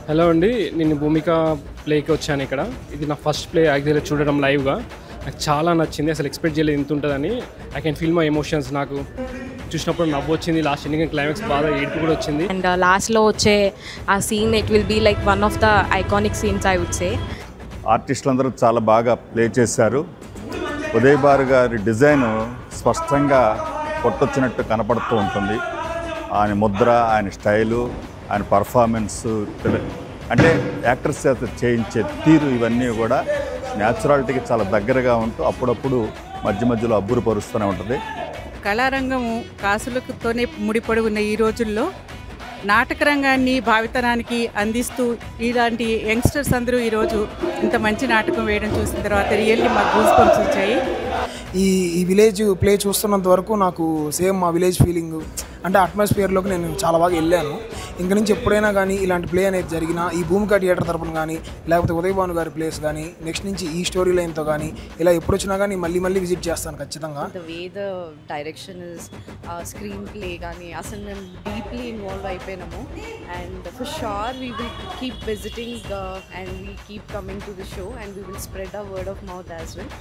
Hello అండి. నేను భూమిక ప్లేకి వచ్చాను ఇక్కడ. ఇది నా ఫస్ట్ ప్లే యాక్చువల్‌గా చూడడం లైవ్‌గా. నాకు చాలా నచ్చింది. అసలు ఎక్స్‌పెక్ట్ చేయలేదు ఇంత ఉంటదని. I can feel my emotions. నాకు చూసినప్పుడు నవ్వొచ్చింది. లాస్ట్ ఎండింగ్ క్లైమాక్స్ బాగా ఏడుపు కూడా వచ్చింది. అండ్ లాస్ట్‌లో వచ్చే ఆ scene it will be like one of the iconic scenes I would say. ఆర్టిస్టులందరూ చాలా బాగా ప్లే చేశారు. ఉదయ్ భాను గారి డిజైన్ స్పష్టంగా కొట్టొచ్చినట్టు కనపడుతూ ఉంటుంది. ఆయన ముద్ర, ఆయన స్టైలు, ఆయన పర్ఫార్మెన్స్, అంటే యాక్టర్స్ చేత చేయించే తీరు ఇవన్నీ కూడా న్యాచురాలిటీకి చాలా దగ్గరగా ఉంటూ అప్పుడప్పుడు మధ్య మధ్యలో అబ్బురుపరుస్తూనే ఉంటుంది. కళారంగము కాసులతోనే ముడిపడి ఉన్న ఈ రోజుల్లో నాటక రంగాన్ని భావితరానికి అందిస్తూ ఇలాంటి యంగ్స్టర్స్ అందరూ ఈరోజు ఇంత మంచి నాటకం వేయడం చూసిన తర్వాత రియల్లీ మాకు గూస్ బంప్స్ వచ్చాయి. ఈ విలేజ్ ప్లే చూస్తున్నంత వరకు నాకు సేమ్ మా విలేజ్ ఫీలింగ్, అంటే అట్మాస్ఫియర్లోకి నేను చాలా బాగా వెళ్ళాను. ఇంక నుంచి ఎప్పుడైనా కానీ ఇలాంటి ప్లే అనేది జరిగినా ఈ భూమిక థియేటర్ తరపున కానీ లేకపోతే ఉదయ్ భాను గారి ప్లేస్ కానీ నెక్స్ట్ నుంచి ఈ స్టోరీ లైన్తో కానీ ఇలా ఎప్పుడు వచ్చినా కానీ మళ్ళీ విజిట్ చేస్తాను ఖచ్చితంగా. The way the direction is screenplay కానీ అసలు మేము డీప్లీ ఇన్వాల్వ్ అయిపోయినాము. And for sure we will keep visiting and we keep coming to the show and we will spread a word of mouth as well.